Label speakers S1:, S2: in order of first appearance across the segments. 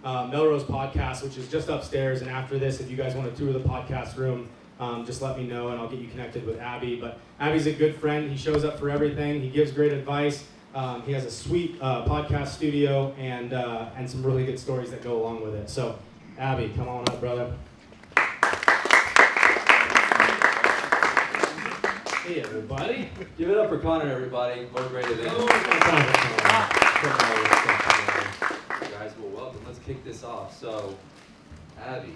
S1: Melrose podcast, which is just upstairs. And after this, if you guys want to tour the podcast room, just let me know and I'll get you connected with Abby. But Abby's a good friend. He shows up for everything. He gives great advice. He has a sweet podcast studio and some really good stories that go along with it. So, Abby, come on up, brother. Hey, everybody.
S2: Give it up for Connor, everybody. What a great event. Guys, well, welcome. Let's kick this off. So, Abby,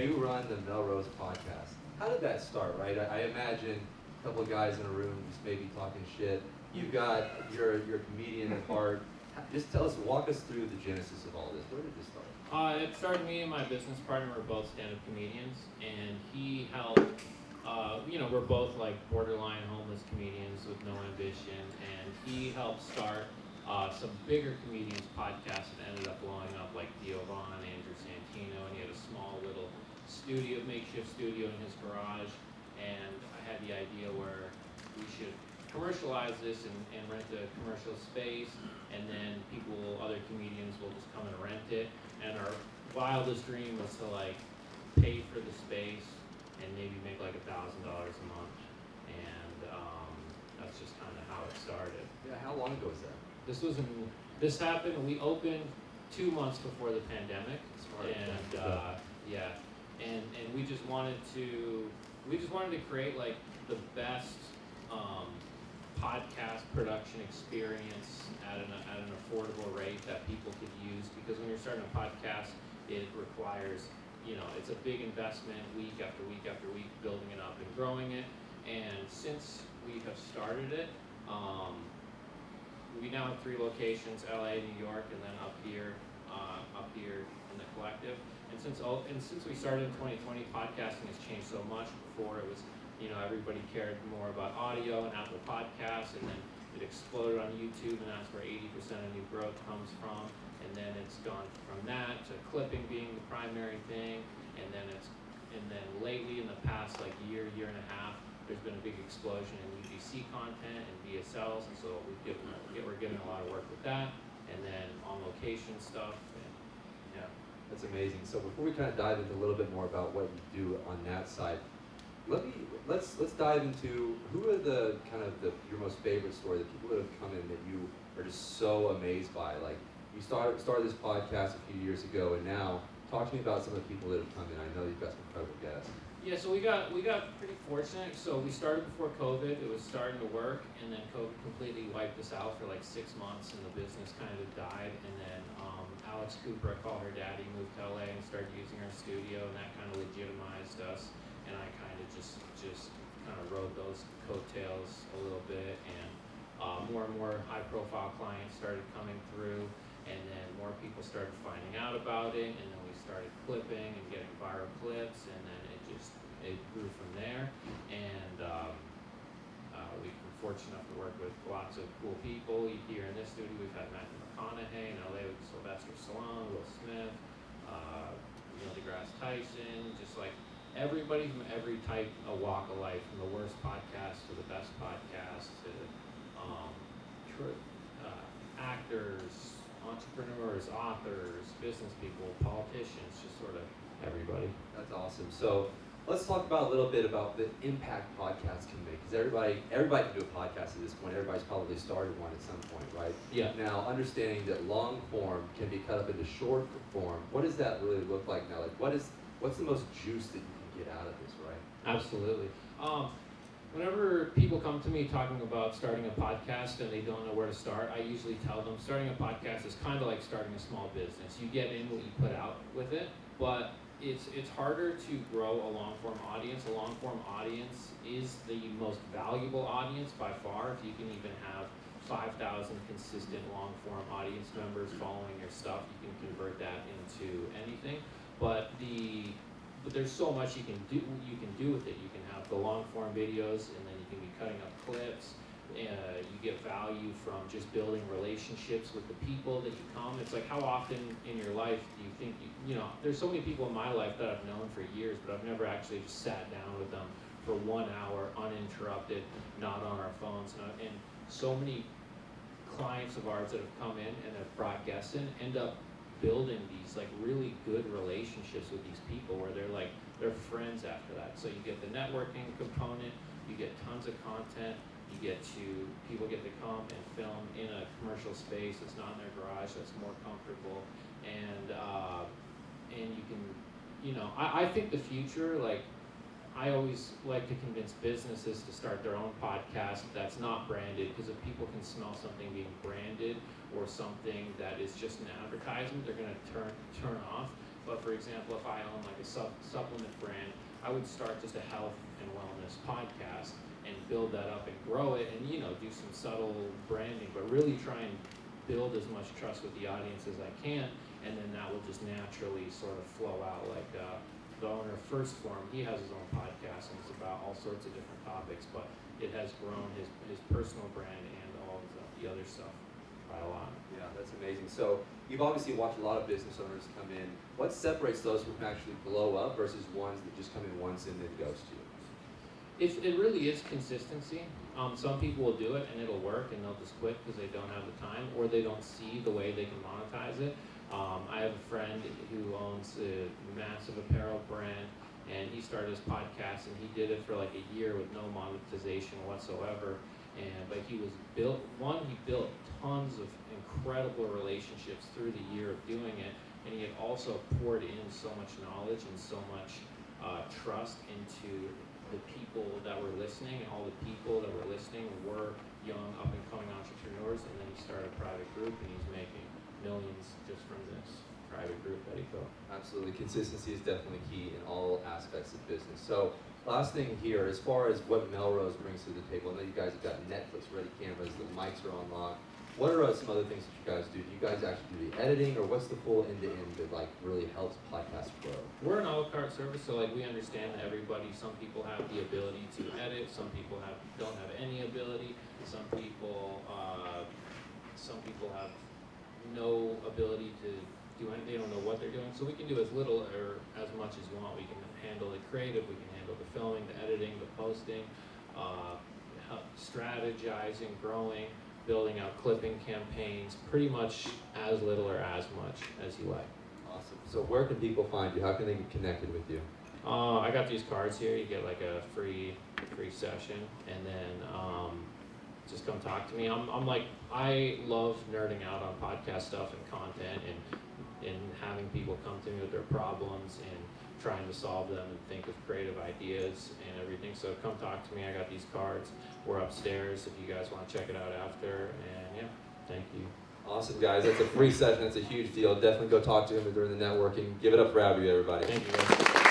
S2: you run the Melrose podcast. How did that start, right? I imagine a couple of guys in a room just maybe talking shit. You've got your comedian at heart. Just walk us through the genesis of all this. Where did this start?
S3: It started, me and my business partner were both stand-up comedians, and he helped, we're both like borderline homeless comedians with no ambition, and he helped start some bigger comedians podcasts that ended up blowing up, like Theo Von, Andrew Santino, and he had a small little makeshift studio in his garage, and I had the idea where we should commercialize this and rent a commercial space, and then other comedians will just come and rent it, and our wildest dream was to like pay for the space and maybe make like $1,000 a month, and that's just kind of how it started.
S2: Yeah, how long ago was that?
S3: This happened, we opened 2 months before the pandemic, and we just wanted to create like the best podcast production experience at an affordable rate that people could use, because when you're starting a podcast, it requires, it's a big investment week after week after week, building it up and growing it. And since we have started it, we now have 3 locations: LA, New York, and then up here in the Collective. And since we started in 2020, podcasting has changed so much. Before it was, everybody cared more about audio and Apple Podcasts, and then it exploded on YouTube, and that's where 80% of new growth comes from. And then it's gone from that to clipping being the primary thing, and then lately, in the past like year and a half, there's been a big explosion in UGC content and VSLs, and so we're getting a lot of work with that, and then on location stuff. And, yeah,
S2: that's amazing. So before we kind of dive into a little bit more about what you do on that side, let's dive into who are your most favorite story, the people that have come in that you are just so amazed by. Like, you started this podcast a few years ago, and now talk to me about some of the people that have come in. I know you've got some incredible guests.
S3: Yeah, so we got pretty fortunate. So we started before COVID. It was starting to work, and then COVID completely wiped us out for like 6 months, and the business kind of died. And then Alex Cooper, I call her daddy, moved to LA and started using our studio, and that kind of legitimized us. And I kind of just kind of rode those coattails a little bit, and more and more high-profile clients started coming through, and then more people started finding out about it, and then we started clipping and getting viral clips, and then it grew from there. And we've been fortunate enough to work with lots of cool people. Here in this studio, we've had Matthew McConaughey; in LA with Sylvester Stallone, Will Smith, Neil deGrasse Tyson, just like everybody from every type of walk of life, from the worst podcast to the best podcast, to actors, entrepreneurs, authors, business people, politicians, just sort of everybody.
S2: That's awesome. So let's talk about a little bit about the impact podcasts can make, because everybody can do a podcast at this point. Everybody's probably started one at some point, right?
S3: Yeah.
S2: Now, understanding that long form can be cut up into short form, what does that really look like now? Like, what's the most juice that you can get out of this, right?
S3: Absolutely. Whenever people come to me talking about starting a podcast and they don't know where to start, I usually tell them starting a podcast is kind of like starting a small business. You get in what you put out with it, but it's harder to grow a long-form audience. A long-form audience is the most valuable audience by far. If you can even have 5,000 consistent long-form audience members following your stuff, you can convert that into anything. But there's so much you can do with it. You can have the long-form videos, and then you can be cutting up clips. You get value from just building relationships with the people that you come. It's like, how often in your life do you think, there's so many people in my life that I've known for years, but I've never actually just sat down with them for 1 hour, uninterrupted, not on our phones. And so many clients of ours that have come in and have brought guests in end up building these like really good relationships with these people where they're friends after that. So you get the networking component, you get tons of content, people get to come and film in a commercial space that's not in their garage, that's more comfortable, and you can, I think the future, like, I always like to convince businesses to start their own podcast that's not branded, because if people can smell something being branded or something that is just an advertisement, they're going to turn off. But for example, if I own like a supplement brand, I would start just a health and wellness podcast and build that up and grow it, and do some subtle branding, but really try and build as much trust with the audience as I can, and then that will just naturally sort of flow out. Like the owner of First Form, he has his own podcast, and it's about all sorts of different topics, but it has grown his personal brand and all of the other stuff by a lot.
S2: Yeah, that's amazing. So you've obviously watched a lot of business owners come in. What separates those who can actually blow up versus ones that just come in once and then ghost you?
S3: It really is consistency. Some people will do it and it'll work and they'll just quit because they don't have the time or they don't see the way they can monetize it. I have a friend who owns a massive apparel brand, and he started his podcast and he did it for like a year with no monetization whatsoever. But he built tons of incredible relationships through the year of doing it, and he had also poured in so much knowledge and so much trust into the people that were listening, and all the people that were listening were young, up-and-coming entrepreneurs, and then he started a private group, and he's making millions just from this private group that he built.
S2: Absolutely. Consistency is definitely key in all aspects of business. So last thing here, as far as what Melrose brings to the table, I know you guys have got Netflix-ready cameras, the mics are on lock. What are some other things that you guys do? Do you guys actually do the editing, or what's the full end-to-end that like really helps podcasts grow?
S3: We're an a la carte service, so like we understand that some people have the ability to edit, some people don't have any ability, some people have no ability to do anything, they don't know what they're doing. So we can do as little or as much as we want. We can handle the creative, we can handle the filming, the editing, the posting, strategizing, growing, building out clipping campaigns, pretty much as little or as much as you like.
S2: Awesome. So where can people find you? How can they get connected with you?
S3: I got these cards here. You get like a free session, and then just come talk to me. I love nerding out on podcast stuff and content, and having people come to me with their problems and trying to solve them and think of creative ideas and everything. So come talk to me. I got these cards. We're upstairs if you guys want to check it out after. And yeah, thank you.
S2: Awesome, guys. That's a free session. That's a huge deal. Definitely go talk to him during the networking. Give it up for Abby, everybody.
S3: Thank you, guys.